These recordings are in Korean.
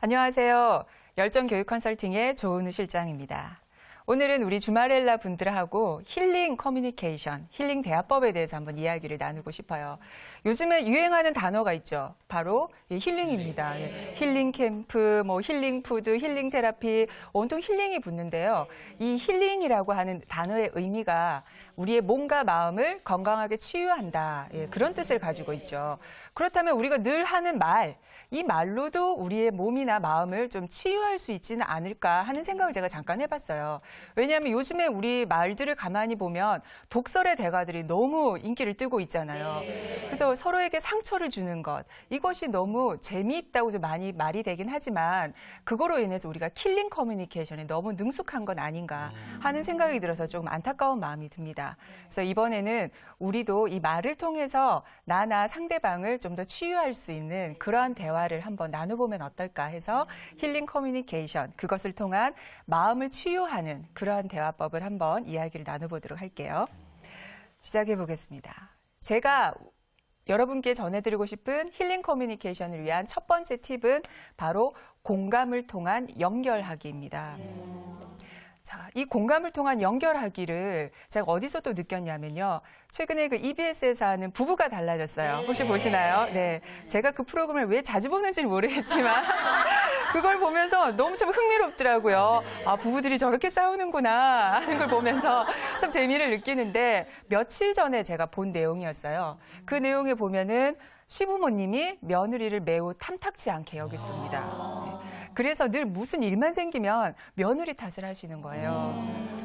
안녕하세요. 열정교육 컨설팅의 조은우 실장입니다. 오늘은 우리 주마렐라 분들하고 힐링 커뮤니케이션, 힐링 대화법에 대해서 한번 이야기를 나누고 싶어요. 요즘에 유행하는 단어가 있죠. 바로 힐링입니다. 힐링 캠프, 힐링 푸드, 힐링 테라피, 온통 힐링이 붙는데요. 이 힐링이라고 하는 단어의 의미가 우리의 몸과 마음을 건강하게 치유한다. 그런 뜻을 가지고 있죠. 그렇다면 우리가 늘 하는 말, 이 말로도 우리의 몸이나 마음을 좀 치유할 수 있지는 않을까 하는 생각을 제가 잠깐 해봤어요. 왜냐하면 요즘에 우리 말들을 가만히 보면 독설의 대가들이 너무 인기를 뜨고 있잖아요. 그래서 서로에게 상처를 주는 것, 이것이 너무 재미있다고 좀 많이 말이 되긴 하지만 그거로 인해서 우리가 킬링 커뮤니케이션에 너무 능숙한 건 아닌가 하는 생각이 들어서 조금 안타까운 마음이 듭니다. 그래서 이번에는 우리도 이 말을 통해서 나나 상대방을 좀 더 치유할 수 있는 그러한 대화를 한번 나눠보면 어떨까 해서 힐링 커뮤니케이션, 그것을 통한 마음을 치유하는 그러한 대화법을 한번 이야기를 나눠보도록 할게요. 시작해 보겠습니다. 제가 여러분께 전해드리고 싶은 힐링 커뮤니케이션을 위한 첫 번째 팁은 바로 공감을 통한 연결하기입니다. 자, 이 공감을 통한 연결하기를 제가 어디서 또 느꼈냐면요. 최근에 그 EBS에서 하는 부부가 달라졌어요. 혹시 보시나요? 네. 제가 그 프로그램을 왜 자주 보는지는 모르겠지만 그걸 보면서 너무 참 흥미롭더라고요. 아, 부부들이 저렇게 싸우는구나 하는 걸 보면서 참 재미를 느끼는데 며칠 전에 제가 본 내용이었어요. 그 내용에 보면은 시부모님이 며느리를 매우 탐탁치 않게 여겼습니다. 네. 그래서 늘 무슨 일만 생기면 며느리 탓을 하시는 거예요.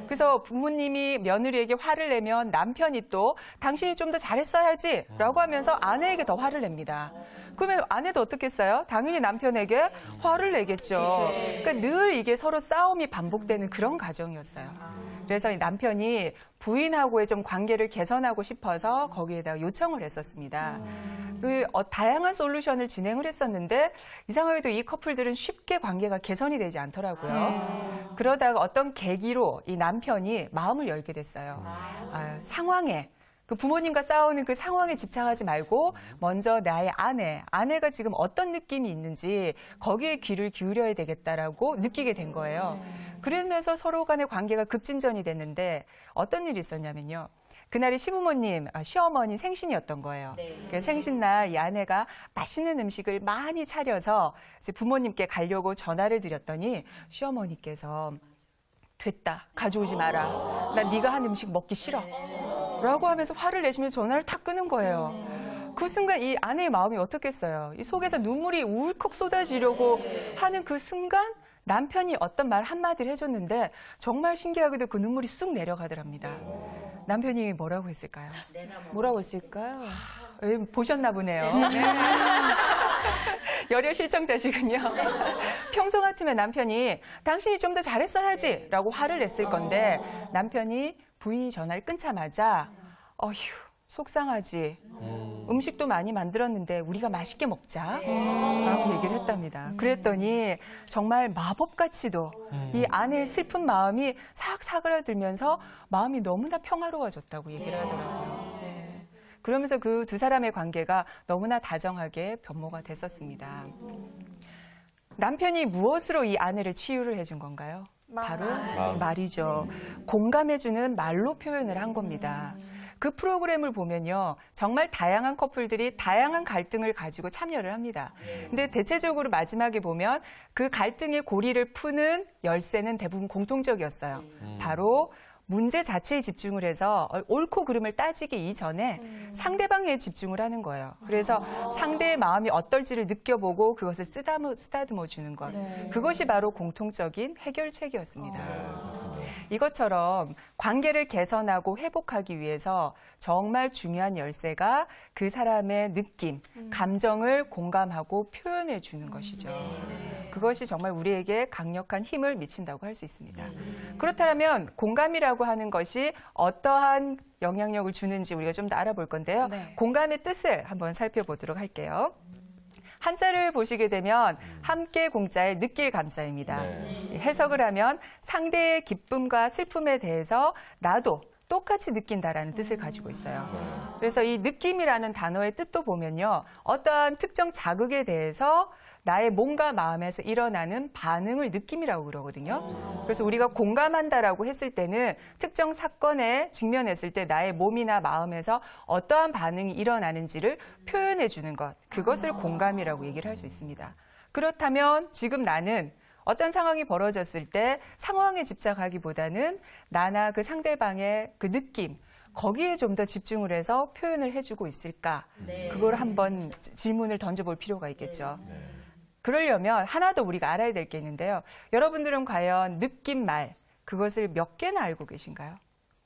그래서 부모님이 며느리에게 화를 내면 남편이 또 당신이 좀 더 잘했어야지 라고 하면서 아내에게 더 화를 냅니다. 그러면 아내도 어떻겠어요? 당연히 남편에게 화를 내겠죠. 그러니까 늘 이게 서로 싸움이 반복되는 그런 가정이었어요. 그래서 이 남편이 부인하고의 좀 관계를 개선하고 싶어서 거기에다가 요청을 했었습니다. 다양한 솔루션을 진행을 했었는데 이상하게도 이 커플들은 쉽게 관계가 개선이 되지 않더라고요. 그러다가 어떤 계기로 이 남편이 마음을 열게 됐어요. 상황에, 그 부모님과 싸우는 그 상황에 집착하지 말고 먼저 나의 아내가 지금 어떤 느낌이 있는지 거기에 귀를 기울여야 되겠다라고 느끼게 된 거예요. 그러면서 서로 간의 관계가 급진전이 됐는데 어떤 일이 있었냐면요. 그날이 시어머니 생신이었던 거예요. 그 생신날 이 아내가 맛있는 음식을 많이 차려서 이제 부모님께 가려고 전화를 드렸더니 시어머니께서 됐다, 가져오지 마라. 난 네가 한 음식 먹기 싫어. 라고 하면서 화를 내시면서 전화를 탁 끄는 거예요. 그 순간 이 아내의 마음이 어떻겠어요? 이 속에서 눈물이 울컥 쏟아지려고 하는 그 순간 남편이 어떤 말 한마디를 해줬는데 정말 신기하게도 그 눈물이 쑥 내려가더랍니다. 남편이 뭐라고 했을까요? 뭐라고 했을까요? 보셨나 보네요. 열혈 실청자시군요. 평소 같으면 남편이 당신이 좀 더 잘했어야지 라고 화를 냈을 건데 남편이 부인이 전화를 끊자마자 어휴 속상하지. 음식도 많이 만들었는데 우리가 맛있게 먹자 라고 얘기를 했답니다. 그랬더니 정말 마법같이도 이 아내의 슬픈 마음이 싹 사그라들면서 마음이 너무나 평화로워졌다고 얘기를 하더라고요. 네. 그러면서 그 두 사람의 관계가 너무나 다정하게 변모가 됐었습니다. 남편이 무엇으로 이 아내를 치유를 해준 건가요? 바로 말이죠. 공감해주는 말로 표현을 한 겁니다. 그 프로그램을 보면요. 정말 다양한 커플들이 다양한 갈등을 가지고 참여를 합니다. 근데 대체적으로 마지막에 보면 그 갈등의 고리를 푸는 열쇠는 대부분 공통적이었어요. 바로 문제 자체에 집중을 해서 옳고 그름을 따지기 이전에 상대방에 집중을 하는 거예요. 그래서 상대의 마음이 어떨지를 느껴보고 그것을 쓰다듬어 주는 것. 그것이 바로 공통적인 해결책이었습니다. 이것처럼 관계를 개선하고 회복하기 위해서 정말 중요한 열쇠가 그 사람의 느낌, 감정을 공감하고 표현해 주는 것이죠. 그것이 정말 우리에게 강력한 힘을 미친다고 할 수 있습니다. 그렇다면 공감이라고 하는 것이 어떠한 영향력을 주는지 우리가 좀 더 알아볼 건데요. 공감의 뜻을 한번 살펴보도록 할게요. 한자를 보시게 되면 함께 공자의 느낄 감자입니다. 해석을 하면 상대의 기쁨과 슬픔에 대해서 나도 똑같이 느낀다라는 뜻을 가지고 있어요. 그래서 이 느낌이라는 단어의 뜻도 보면요. 어떠한 특정 자극에 대해서 나의 몸과 마음에서 일어나는 반응을 느낌이라고 그러거든요. 그래서 우리가 공감한다라고 했을 때는 특정 사건에 직면했을 때 나의 몸이나 마음에서 어떠한 반응이 일어나는지를 표현해 주는 것, 그것을 공감이라고 얘기를 할 수 있습니다. 그렇다면 지금 나는 어떤 상황이 벌어졌을 때 상황에 집착하기보다는 나나 그 상대방의 그 느낌, 거기에 좀 더 집중을 해서 표현을 해주고 있을까? 그걸 한번 질문을 던져볼 필요가 있겠죠. 그러려면 하나 더 우리가 알아야 될 게 있는데요. 여러분들은 과연 느낌 말, 그것을 몇 개나 알고 계신가요?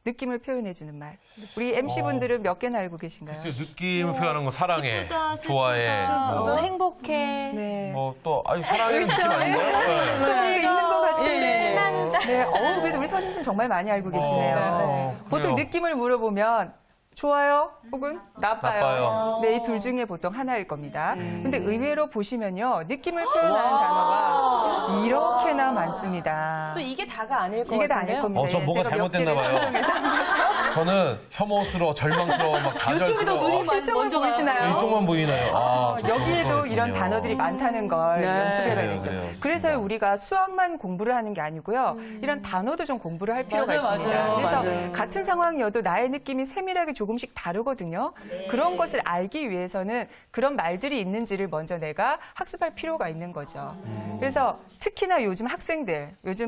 느낌을 표현해주는 말. 우리 MC분들은 몇 개나 알고 계신가요? 글쎄요, 느낌을 표현하는 거 사랑해, 좋아해, 또 행복해. 네. 뭐 또 아니 사랑해 느낌 아닌가요? 네. 그런 게 있는 것 같은데. 신난다. 네, 그래도 우리 서진 씨는 정말 많이 알고 계시네요. 보통 그래요. 느낌을 물어보면 좋아요? 혹은 나빠요? 나빠요. 네, 이 둘 중에 보통 하나일 겁니다. 근데 의외로 보시면요, 느낌을 표현하는 단어가 이렇게나 많습니다. 또 이게 다가 아닐 것 이게 다 같은데요. 아닐 겁니다. 저 뭐가 제가 몇 잘못됐나 개를 봐요. 선정해서 한 거죠. 저는 혐오스러워, 절망스러워, 막 좌절스러워. 눈이 실적만 먼저 보이시나요? 이쪽만 보이나요? 여기에도 이런 그렇군요. 단어들이 많다는 걸 네. 연습해봐야 그래요, 되죠. 그래요. 그래서 우리가 수학만 공부를 하는 게 아니고요. 이런 단어도 좀 공부를 할 필요가 맞아요, 있습니다. 맞아요, 그래서 맞아요. 같은 상황이어도 나의 느낌이 세밀하게 조금씩 다르거든요. 그런 것을 알기 위해서는 그런 말들이 있는지를 먼저 내가 학습할 필요가 있는 거죠. 그래서 특히나 요즘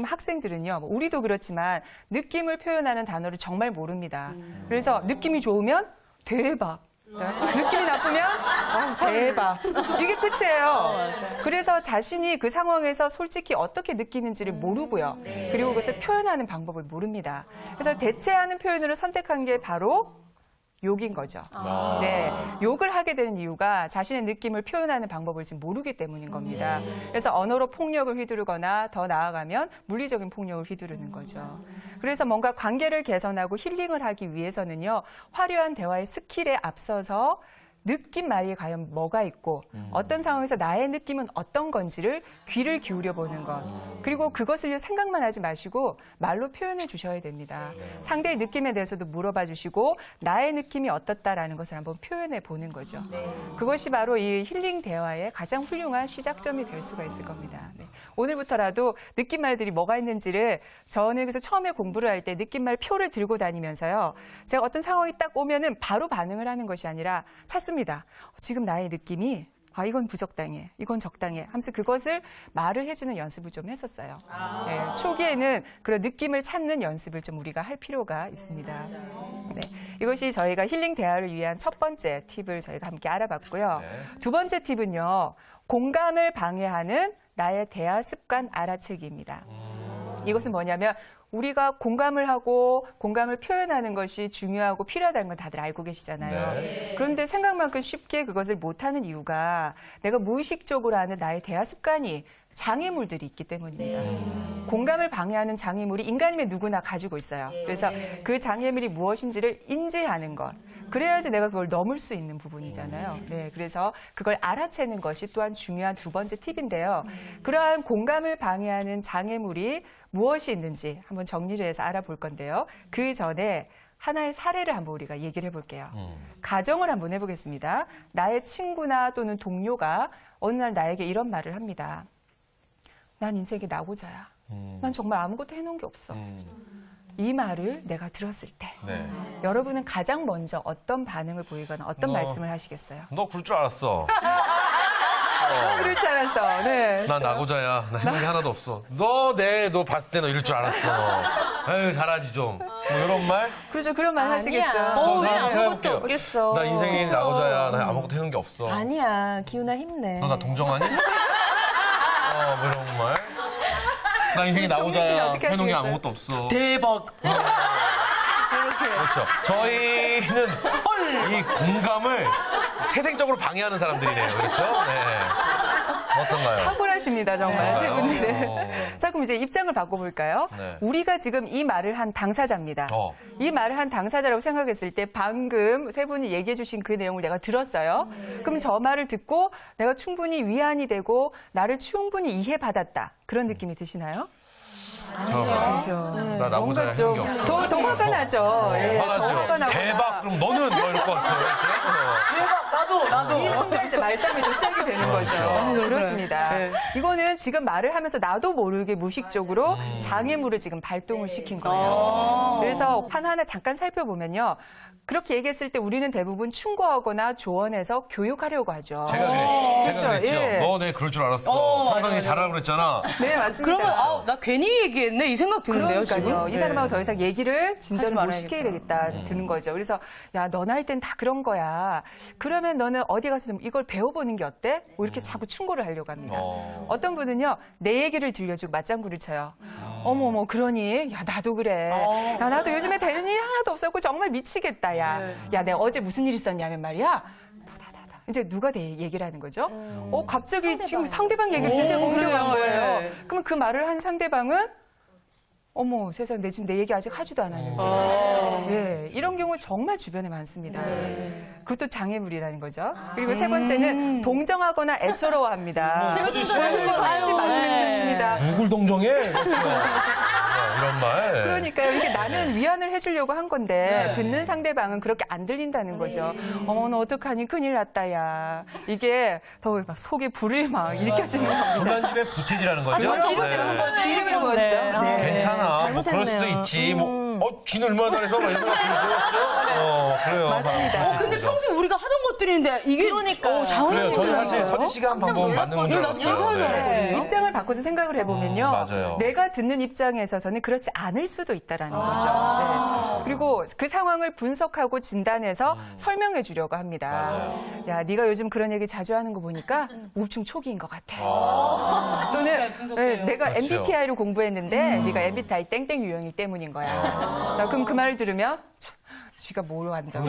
학생들은요, 뭐 우리도 그렇지만 느낌을 표현하는 단어를 정말 모릅니다. 그래서 느낌이 좋으면 대박. 느낌이 나쁘면 대박. 이게 끝이에요. 그래서 자신이 그 상황에서 솔직히 어떻게 느끼는지를 모르고요. 그리고 그것을 표현하는 방법을 모릅니다. 그래서 대체하는 표현으로 선택한 게 바로 욕인 거죠. 네, 욕을 하게 되는 이유가 자신의 느낌을 표현하는 방법을 지금 모르기 때문인 겁니다. 그래서 언어로 폭력을 휘두르거나 더 나아가면 물리적인 폭력을 휘두르는 거죠. 그래서 뭔가 관계를 개선하고 힐링을 하기 위해서는요, 화려한 대화의 스킬에 앞서서 느낌 말이 과연 뭐가 있고 어떤 상황에서 나의 느낌은 어떤 건지를 귀를 기울여 보는 것. 그리고 그것을 생각만 하지 마시고 말로 표현해 주셔야 됩니다. 상대의 느낌에 대해서도 물어봐 주시고 나의 느낌이 어떻다라는 것을 한번 표현해 보는 거죠. 그것이 바로 이 힐링 대화의 가장 훌륭한 시작점이 될 수가 있을 겁니다. 네. 오늘부터라도 느낌 말들이 뭐가 있는지를 저는 그래서 처음에 공부를 할 때 느낌 말 표를 들고 다니면서요. 제가 어떤 상황이 딱 오면은 바로 반응을 하는 것이 아니라 찾습니다. 지금 나의 느낌이 이건 부적당해, 이건 적당해 하면서 그것을 말을 해주는 연습을 좀 했었어요. 네, 초기에는 그런 느낌을 찾는 연습을 좀 우리가 할 필요가 있습니다. 네, 이것이 저희가 힐링 대화를 위한 첫 번째 팁을 저희가 함께 알아봤고요. 두 번째 팁은요, 공감을 방해하는 나의 대화 습관 알아채기입니다. 이것은 뭐냐면 우리가 공감을 하고 공감을 표현하는 것이 중요하고 필요하다는 건 다들 알고 계시잖아요. 네. 그런데 생각만큼 쉽게 그것을 못하는 이유가 내가 무의식적으로 하는 나의 대화 습관이 장애물들이 있기 때문입니다. 공감을 방해하는 장애물이 인간이면 누구나 가지고 있어요. 그래서 그 장애물이 무엇인지를 인지하는 것. 그래야지 내가 그걸 넘을 수 있는 부분이잖아요. 네, 그래서 그걸 알아채는 것이 또한 중요한 두 번째 팁인데요. 그러한 공감을 방해하는 장애물이 무엇이 있는지 한번 정리를 해서 알아볼 건데요. 그 전에 하나의 사례를 한번 우리가 얘기를 해볼게요. 가정을 한번 해보겠습니다. 나의 친구나 또는 동료가 어느 날 나에게 이런 말을 합니다. 난 인생의 낙오자야. 난 정말 아무것도 해놓은 게 없어. 이 말을 내가 들었을 때 네. 여러분은 가장 먼저 어떤 반응을 보이거나 어떤 말씀을 하시겠어요? 너 그럴 줄 알았어. 그럴 줄 알았어. 네. 난 나고자야. 나 해놓은 게 하나도 없어. 너 봤을 때 너 이럴 줄 알았어. 에휴, 잘하지 좀. 뭐 이런 말? 그렇죠. 그런 말 하시겠죠. 왜 저 아무것도 생각해볼게요. 없겠어. 나 인생이 그쵸. 나고자야. 나 아무것도 해놓은 게 없어. 아니야, 기훈아 힘내. 너 나 동정하니? 뭐 이런 말? 나 인생이 우리 정민 씨는 나고자야. 어떻게 해놓은 게 하시겠어요? 아무것도 없어. 대박. 그렇죠. 저희는 이 공감을 태생적으로 방해하는 사람들이네요. 그렇죠? 네. 어떤가요? 탁월하십니다, 정말. 세 그런가요? 분들은. 자, 그럼 이제 입장을 바꿔볼까요? 네. 우리가 지금 이 말을 한 당사자입니다. 이 말을 한 당사자라고 생각했을 때 방금 세 분이 얘기해 주신 그 내용을 내가 들었어요. 그럼 저 말을 듣고 내가 충분히 위안이 되고 나를 충분히 이해받았다. 그런 느낌이 드시나요? 저 그렇죠. 나 나고자야 뭔가 좀 해놓은 게 없어. 더 화가 나죠. 예, 더 화가 화나죠. 나거나. 대박 그럼 너는 뭐 이럴 것 같아. 대박, 나도. 이 순간 이제 말싸움이 또 시작이 되는 거죠. 그렇습니다. 네. 이거는 지금 말을 하면서 나도 모르게 무의식적으로 장애물을 지금 발동을 시킨 거예요. 그래서 하나하나 잠깐 살펴보면요. 그렇게 얘기했을 때 우리는 대부분 충고하거나 조언해서 교육하려고 하죠. 제가 그래. 그렇죠. 제가 그랬죠. 예. 너 내 그럴 줄 알았어. 한강이 잘하라고 그랬잖아. 네, 맞습니다. 그러면 나 괜히 얘기했네 이 생각 드는데요. 그러니까요. 지금? 이 사람하고 더 이상 얘기를 진전을 못 하지 시켜야 되겠다 드는 거죠. 그래서 야, 너나 할 땐 다 그런 거야. 그러면 너는 어디 가서 좀 이걸 배워보는 게 어때? 뭐 이렇게 자꾸 충고를 하려고 합니다. 어떤 분은요, 내 얘기를 들려주고 맞장구를 쳐요. 어머머, 그러니? 야, 나도 그래. 야, 나도 요즘에 되는 일이 하나도 없었고 정말 미치겠다, 야. 야, 내가 어제 무슨 일 있었냐면 말이야. 이제 누가 얘기를 하는 거죠? 갑자기 지금 상대방 얘기를 주제가 옮겨간 거예요. 네. 그러면 그 말을 한 상대방은 어머, 세상에, 지금 내 얘기 아직 하지도 않았는데. 예, 이런 경우 정말 주변에 많습니다. 그것도 장애물이라는 거죠. 그리고 세 번째는 동정하거나 애처로워합니다. 제가 좀 솔직히 말씀해 주셨습니다. 누굴 동정해? 그렇죠. 이런 말. 그러니까요. 이게 나는 위안을 해주려고 한 건데 듣는 상대방은 그렇게 안 들린다는 거죠. 어머, 너 어떡하니? 큰일 났다, 야. 이게 더 막 속에 불을 막 일으켜지는 겁니다. 불난 집에 부채질하는 거죠? 기름을 부었죠. 네. 괜찮아. 뭐 그럴 수도 있지. 쥐는 얼마나 잘해서 막 이런 거 들었죠? 그래요. 맞습니다. 근데 평소에 우리가 하던 것들인데 이게 그래요. 장애물이에요. 저는 사실 서진 씨가 한 방법은 맞는 건 줄 알았어요. 네. 입장을 바꿔서 생각을 해보면요. 맞아요. 내가 듣는 입장에 있어서는 그렇지 않을 수도 있다라는 거죠. 네. 그리고 그 상황을 분석하고 진단해서 설명해 주려고 합니다. 야, 네가 요즘 그런 얘기 자주 하는 거 보니까 우울증 초기인 것 같아. 또는 내가 그렇죠. MBTI로 공부했는데 네가 MBTI 땡땡 유형이기 때문인 거야. 자, 그럼 그 말을 들으면 지가 뭘 안다고.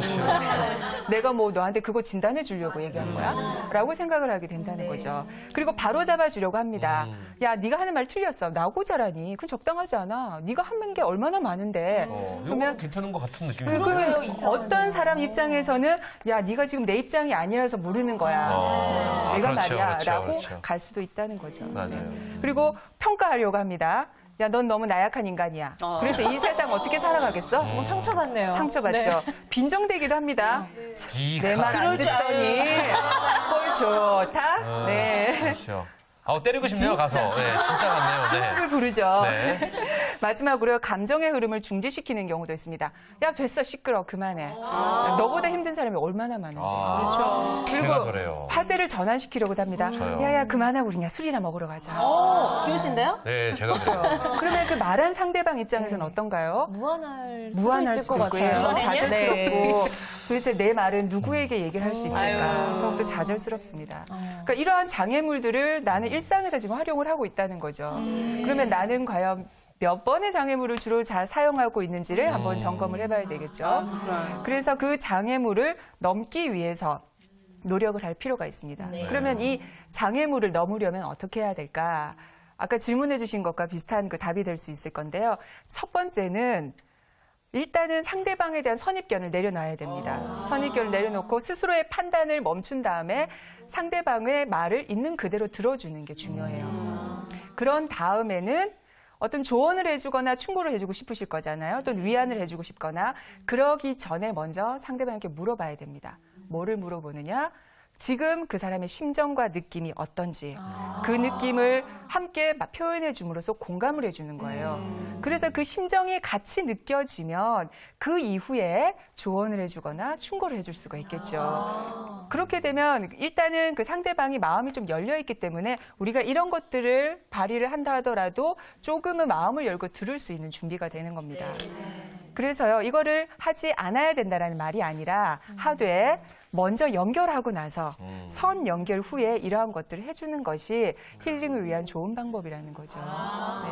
내가 뭐 너한테 그거 진단해 주려고 얘기한 거야? 라고 생각을 하게 된다는 거죠. 그리고 바로 잡아주려고 합니다. 야, 네가 하는 말 틀렸어. 나고 자라니. 그건 적당하지 않아. 네가 하는 게 얼마나 많은데. 그러면 괜찮은 것 같은 느낌이 그러면 어떤 사람 입장에서는 야, 네가 지금 내 입장이 아니라서 모르는 거야. 내가 그렇죠, 말이야. 그렇죠, 라고 그렇죠. 갈 수도 있다는 거죠. 맞아요. 그리고 평가하려고 합니다. 야, 넌 너무 나약한 인간이야. 그래서 이 세상 어떻게 살아가겠어? 상처받네요. 상처받죠. 빈정대기도 합니다. 내 말 안 듣더니 꼴 좋다. 네. 그렇죠. 때리고 싶네요, 가서. 네, 진짜 같네요. 주먹을 부르죠. 네. 마지막으로 감정의 흐름을 중지시키는 경우도 있습니다. 야, 됐어, 시끄러, 그만해. 야, 너보다 힘든 사람이 얼마나 많은데. 그렇죠. 제가 그리고 저래요. 화제를 전환시키려고 합니다. 저요. 야야, 그만하고 우리 그냥 술이나 먹으러 가자. 기우신데요? 네, 제가 그래요. 그러면 그 말한 상대방 입장에서는 어떤가요? 무한할 수도 있고요. 같아요. 좌절스럽고 도대체 내 말은 누구에게 얘기를 할 수 있을까? 더욱더 좌절스럽습니다. 그러니까 이러한 장애물들을 나는 일상에서 지금 활용을 하고 있다는 거죠. 그러면 나는 과연 몇 번의 장애물을 주로 사용하고 있는지를 한번 점검을 해봐야 되겠죠. 그래서 그 장애물을 넘기 위해서 노력을 할 필요가 있습니다. 그러면 이 장애물을 넘으려면 어떻게 해야 될까? 아까 질문해 주신 것과 비슷한 그 답이 될 수 있을 건데요. 첫 번째는 일단은 상대방에 대한 선입견을 내려놔야 됩니다. 선입견을 내려놓고 스스로의 판단을 멈춘 다음에 상대방의 말을 있는 그대로 들어주는 게 중요해요. 그런 다음에는 어떤 조언을 해주거나 충고를 해주고 싶으실 거잖아요. 또는 위안을 해주고 싶거나 그러기 전에 먼저 상대방에게 물어봐야 됩니다. 뭐를 물어보느냐? 지금 그 사람의 심정과 느낌이 어떤지 그 느낌을 함께 표현해 줌으로써 공감을 해주는 거예요. 그래서 그 심정이 같이 느껴지면 그 이후에 조언을 해주거나 충고를 해줄 수가 있겠죠. 그렇게 되면 일단은 그 상대방이 마음이 좀 열려있기 때문에 우리가 이런 것들을 발휘를 한다 하더라도 조금은 마음을 열고 들을 수 있는 준비가 되는 겁니다. 그래서요, 이거를 하지 않아야 된다는 말이 아니라 하되 먼저 연결하고 나서 선 연결 후에 이러한 것들을 해주는 것이 힐링을 위한 좋은 방법이라는 거죠. 네.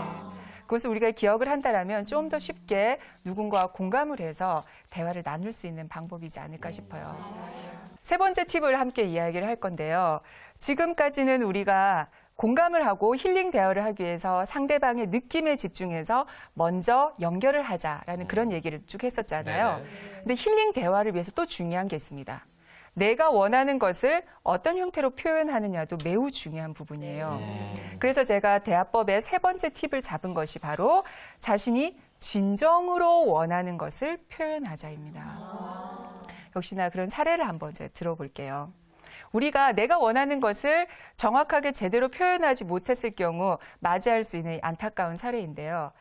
그것을 우리가 기억을 한다면 좀 더 쉽게 누군가와 공감을 해서 대화를 나눌 수 있는 방법이지 않을까 싶어요. 세 번째 팁을 함께 이야기를 할 건데요. 지금까지는 우리가 공감을 하고 힐링 대화를 하기 위해서 상대방의 느낌에 집중해서 먼저 연결을 하자라는 그런 얘기를 쭉 했었잖아요. 근데 힐링 대화를 위해서 또 중요한 게 있습니다. 내가 원하는 것을 어떤 형태로 표현하느냐도 매우 중요한 부분이에요. 그래서 제가 대화법의 세 번째 팁을 잡은 것이 바로 자신이 진정으로 원하는 것을 표현하자입니다. 역시나 그런 사례를 한번 제가 들어볼게요. 우리가 내가 원하는 것을 정확하게 제대로 표현하지 못했을 경우 맞이할 수 있는 안타까운 사례인데요.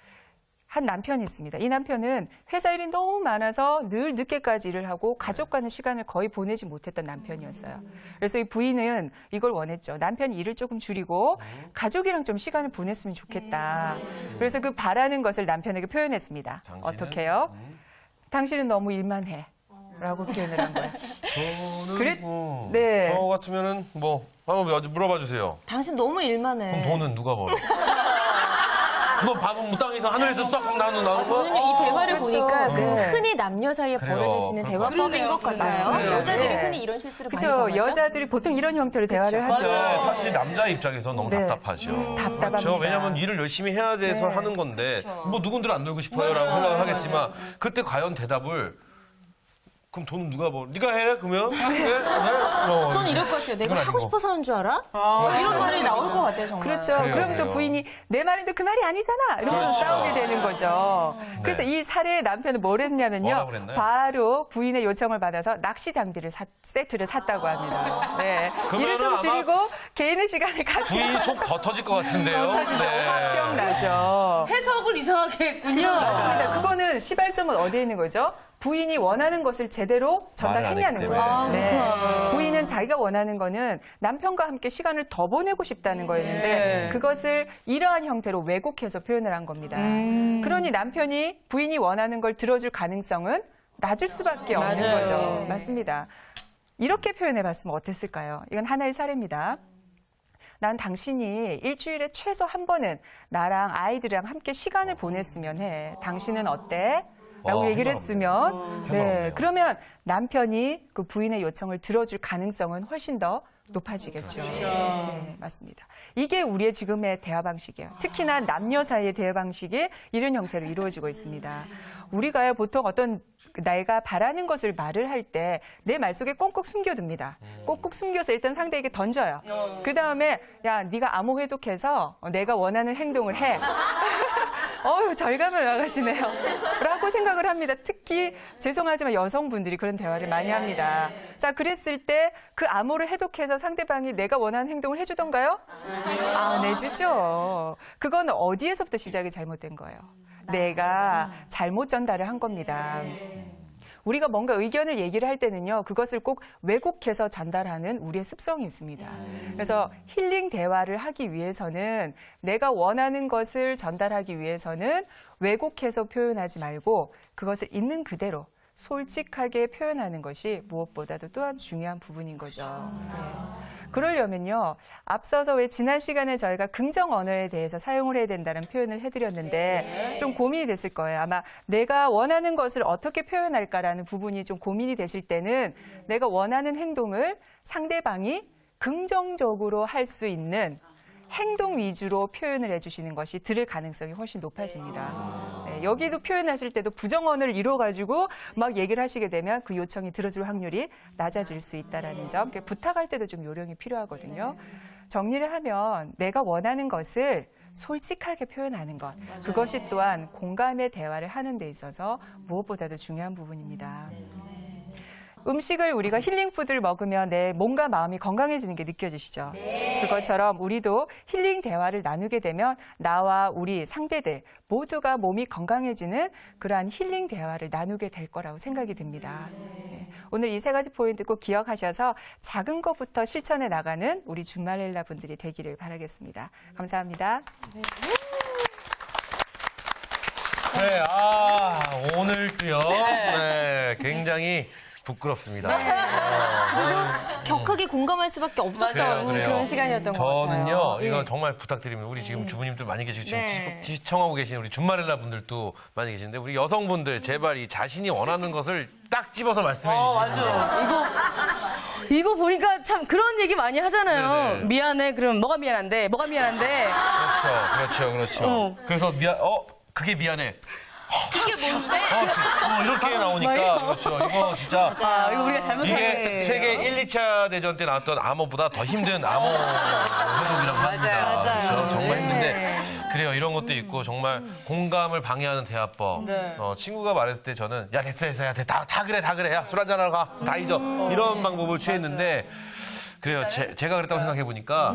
한 남편이 있습니다. 이 남편은 회사 일이 너무 많아서 늘 늦게까지 일을 하고 가족과는 시간을 거의 보내지 못했던 남편이었어요. 그래서 이 부인은 이걸 원했죠. 남편이 일을 조금 줄이고 가족이랑 좀 시간을 보냈으면 좋겠다. 그래서 그 바라는 것을 남편에게 표현했습니다. 어떻게 해요? 당신은 너무 일만 해. 라고 표현을 한 거예요. 저는 네. 저 같으면은 한번 물어봐 주세요. 당신 너무 일만 해. 그럼 돈은 누가 벌어? 너 밥은 땅에서 하늘에서 싹 나는 거? 저는 이 대화를 그렇죠. 보니까 그 네. 흔히 남녀 사이에 그래요. 벌어질 수 있는 대화법인 것 같아요. 맞습니다. 여자들이 네. 흔히 이런 실수를 많이 그렇죠. 범하죠. 여자들이 보통 이런 형태로 대화를 하죠. 네, 사실 남자 입장에서 너무 네. 답답하죠. 답답합니다. 그렇죠. 왜냐하면 일을 열심히 해야 돼서 네. 하는 건데 뭐 누군들 안 놀고 싶어요라고 생각을 하겠지만 그때 과연 대답을 그럼 돈은 누가 벌어? 네가 해? 그러면? 네? 전 이럴 것 같아요. 내가 그건 하고 아니고. 싶어서 하는 줄 알아? 이런 말이 나올 것 같아요, 정말. 그렇죠. 그래요, 그럼 또 그래요. 부인이 내 말인데 그 말이 아니잖아. 이러면서 그렇죠. 싸우게 되는 거죠. 그래서 이 사례의 남편은 뭘 했냐면요. 뭐라고 그랬나요? 바로 부인의 요청을 받아서 낚시 장비를 세트를 샀다고 합니다. 네. 그러면은 일을 좀 아마 줄이고 개인의 시간을 같이 부인 속 더 터질 것 같은데요. 터지죠. 화병 나죠. 해석을 이상하게 했군요. 맞습니다. 그거는 시발점은 어디에 있는 거죠? 부인이 원하는 것을 제대로 전달했냐는 말을 거죠. 안 했기 때문에. 부인은 자기가 원하는 거는 남편과 함께 시간을 더 보내고 싶다는 거였는데 그것을 이러한 형태로 왜곡해서 표현을 한 겁니다. 그러니 남편이 부인이 원하는 걸 들어줄 가능성은 낮을 수밖에 없는 맞아요. 거죠. 맞습니다. 이렇게 표현해봤으면 어땠을까요? 이건 하나의 사례입니다. 난 당신이 일주일에 최소 한 번은 나랑 아이들이랑 함께 시간을 보냈으면 해. 당신은 어때? 라고 얘기를 했으면, 네. 그러면 남편이 그 부인의 요청을 들어줄 가능성은 훨씬 더 높아지겠죠. 네, 맞습니다. 이게 우리의 지금의 대화 방식이에요. 특히나 남녀 사이의 대화 방식이 이런 형태로 이루어지고 있습니다. 우리가 보통 어떤 내가 바라는 것을 말을 할 때 내 말 속에 꽁꽁 숨겨둡니다. 꽁꽁 숨겨서 일단 상대에게 던져요. 그 다음에 야 네가 암호 해독해서 내가 원하는 행동을 해. 어휴 절감을 나가시네요. 라고 생각을 합니다. 특히 죄송하지만 여성분들이 그런 대화를 많이 합니다. 자 그랬을 때 그 암호를 해독해서 상대방이 내가 원하는 행동을 해주던가요? 안 해주죠. 그건 어디에서부터 시작이 잘못된 거예요. 내가 잘못 전달을 한 겁니다. 우리가 뭔가 의견을 얘기를 할 때는요, 그것을 꼭 왜곡해서 전달하는 우리의 습성이 있습니다. 그래서 힐링 대화를 하기 위해서는 내가 원하는 것을 전달하기 위해서는 왜곡해서 표현하지 말고 그것을 있는 그대로 솔직하게 표현하는 것이 무엇보다도 또한 중요한 부분인 거죠. 네. 그러려면요, 앞서서 왜 지난 시간에 저희가 긍정 언어에 대해서 사용을 해야 된다는 표현을 해드렸는데 좀 고민이 됐을 거예요. 아마 내가 원하는 것을 어떻게 표현할까라는 부분이 좀 고민이 되실 때는 내가 원하는 행동을 상대방이 긍정적으로 할 수 있는 행동 위주로 표현을 해주시는 것이 들을 가능성이 훨씬 높아집니다. 네, 여기도 표현하실 때도 부정언을 이뤄가지고 막 얘기를 하시게 되면 그 요청이 들어줄 확률이 낮아질 수 있다는 점. 부탁할 때도 좀 요령이 필요하거든요. 정리를 하면 내가 원하는 것을 솔직하게 표현하는 것. 그것이 또한 공감의 대화를 하는 데 있어서 무엇보다도 중요한 부분입니다. 음식을 우리가 힐링푸드를 먹으면 내 몸과 마음이 건강해지는 게 느껴지시죠? 그것처럼 우리도 힐링 대화를 나누게 되면 나와 우리 상대들 모두가 몸이 건강해지는 그러한 힐링 대화를 나누게 될 거라고 생각이 듭니다. 네. 오늘 이 세 가지 포인트 꼭 기억하셔서 작은 것부터 실천해 나가는 우리 준마렐라 분들이 되기를 바라겠습니다. 감사합니다. 네, 오늘도요. 네, 굉장히 부끄럽습니다. 격하게 공감할 수밖에 없었던 그래요. 그런 시간이었던 것 같아요. 저는요, 이거 예. 정말 부탁드립니다. 우리 지금 주부님들 많이 계시고, 지금 네. 시청하고 계신 우리 준마렐라 분들도 많이 계시는데, 우리 여성분들, 제발 이 자신이 원하는 것을 딱 집어서 말씀해 주시죠. 이거 보니까 참 그런 얘기 많이 하잖아요. 네네. 미안해. 그럼 뭐가 미안한데? 뭐가 미안한데? 그렇죠. 그래서 그게 미안해. 이게 뭔데? 이렇게 나오니까, 그렇죠. 이거 진짜. 이거 우리가 잘못한 이게 거예요. 세계 1, 2차 대전 때 나왔던 암호보다 더 힘든 암호 해독이라고 합니다. 맞아요. 그렇죠? 정말 힘든데 그래요. 이런 것도 있고 정말 공감을 방해하는 대화법. 네. 친구가 말했을 때 저는 야 됐어 야 다 그래 야 술 한잔 하러 가 다 잊어 이런 방법을 취했는데 그래요. 제가 그랬다고 생각해 보니까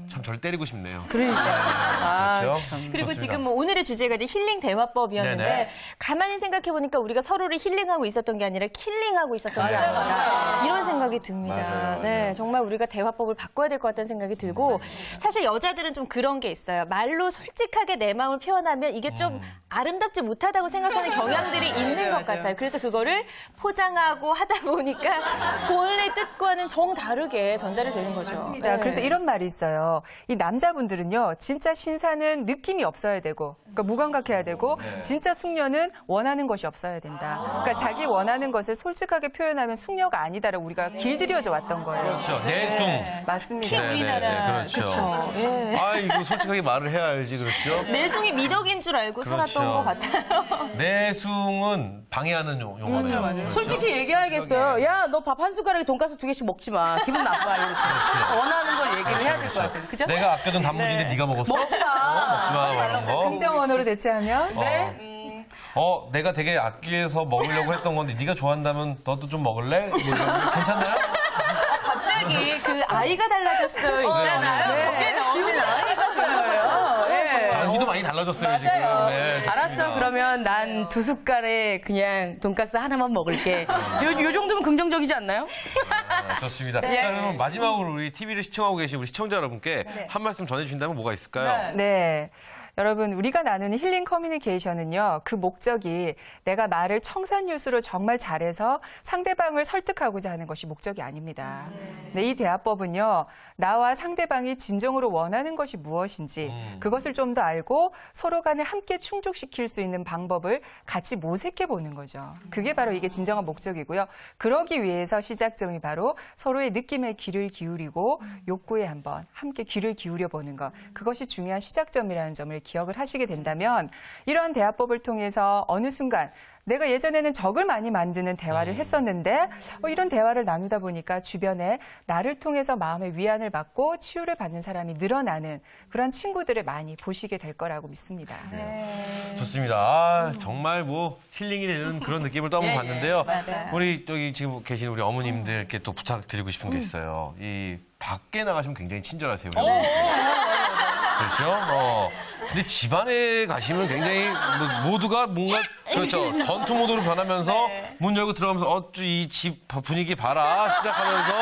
참 절 때리고 싶네요. 그러니까. 그렇죠. 그리고 좋습니다. 지금 뭐 오늘의 주제가 이제 힐링 대화법이었는데 네네. 가만히 생각해 보니까 우리가 서로를 힐링하고 있었던 게 아니라 킬링하고 있었던 게 아닌가 이런 생각이 듭니다. 맞아요. 네, 정말 우리가 대화법을 바꿔야 될 것 같다는 생각이 들고 사실 여자들은 좀 그런 게 있어요. 말로 솔직하게 내 마음을 표현하면 이게 좀 아름답지 못하다고 생각하는 경향들이 있는 것 같아요. 그래서 그거를 포장하고 하다 보니까 본래 뜻과는 정 다르게 전달이 되는 거죠. 맞습니다. 네. 그래서 이런 말이 있어요. 이 남자분들은요, 진짜 신사는 느낌이 없어야 되고, 그러니까 무감각해야 되고, 진짜 숙녀는 원하는 것이 없어야 된다. 그러니까 자기 원하는 것을 솔직하게 표현하면 숙녀가 아니다라고 우리가 길들여져 왔던 거예요. 그렇죠. 내숭. 맞습니다. 네네네, 우리나라. 그렇죠. 그쵸. 예. 아 이거 솔직하게 말을 해야 알지 그렇죠. 내숭이 미덕인 줄 알고 살았던 그렇죠. 것 같아요. 내숭은 방해하는 용어네요. 그렇죠. 솔직히 얘기해야겠어요. 야, 너 밥 한 숟가락에 돈가스 2개씩 먹지 마. 기분 나빠. 이렇게. 원하는 걸 얘기를 해야 될 것 같아요. 그죠? 내가 아껴둔 단무지인데 네가 먹었어? 먹지 마. 먹지 마 이런 거. 긍정 언어로 대체하면 내가 되게 아껴서 먹으려고 했던 건데 네가 좋아한다면 너도 좀 먹을래? 뭐 이런 거 괜찮나요? 갑자기 그 아이가 달라졌어요 있잖아요. 네. 거기에 나오는 아이가 달라요. 예. 당기도 많이 달라졌어요 지금. 맞아요. 네, 알았어. 좋습니다. 그러면 난 2숟갈에 그냥 돈가스 하나만 먹을게. 요 정도면 긍정적이지 않나요? 좋습니다. 자, 그러면 마지막으로 우리 TV를 시청하고 계신 우리 시청자 여러분께 한 말씀 전해주신다면 뭐가 있을까요? 네. 여러분, 우리가 나누는 힐링 커뮤니케이션은요, 그 목적이 내가 말을 청산유수로 정말 잘해서 상대방을 설득하고자 하는 것이 목적이 아닙니다. 네, 이 대화법은요, 나와 상대방이 진정으로 원하는 것이 무엇인지 그것을 좀 더 알고 서로 간에 함께 충족시킬 수 있는 방법을 같이 모색해 보는 거죠. 그게 바로 이게 진정한 목적이고요. 그러기 위해서 시작점이 바로 서로의 느낌에 귀를 기울이고 욕구에 한번 함께 귀를 기울여 보는 것. 그것이 중요한 시작점이라는 점을 기억을 하시게 된다면 이러한 대화법을 통해서 어느 순간 내가 예전에는 적을 많이 만드는 대화를 했었는데 이런 대화를 나누다 보니까 주변에 나를 통해서 마음의 위안을 받고 치유를 받는 사람이 늘어나는 그런 친구들을 많이 보시게 될 거라고 믿습니다. 좋습니다. 아, 정말 뭐 힐링이 되는 그런 느낌을 또 한번 봤는데요. 우리 여기 지금 계신 우리 어머님들께 또 부탁드리고 싶은 게 있어요. 이 밖에 나가시면 굉장히 친절하세요. 우리 어머님들. 그렇죠? 근데 집안에 가시면 굉장히 모두가 뭔가 전투 모드로 변하면서 문 열고 들어가면서 이 집 분위기 봐라 시작하면서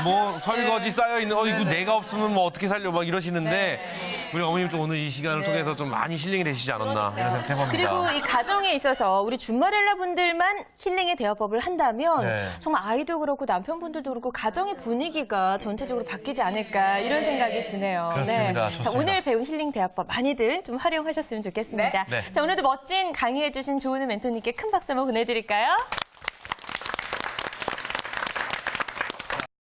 뭐 설거지 쌓여 있는 이거 내가 없으면 뭐 어떻게 살려 막 이러시는데 우리 어머님 또 오늘 이 시간을 통해서 좀 많이 힐링이 되시지 않았나 이런 생각 해봅니다. 그리고 이 가정에 있어서 우리 준마렐라 분들만 힐링의 대화법을 한다면 네. 정말 아이도 그렇고 남편분들도 그렇고 가정의 분위기가 전체적으로 바뀌지 않을까 이런 생각이 드네요. 그렇습니다. 자, 좋습니다. 오늘 배운 힐링 대화법 많이들 좀 활용하셨으면 좋겠습니다. 네. 자, 오늘도 멋진 강의해주신 조은우 멘토님께 큰 박수 한번 보내드릴까요?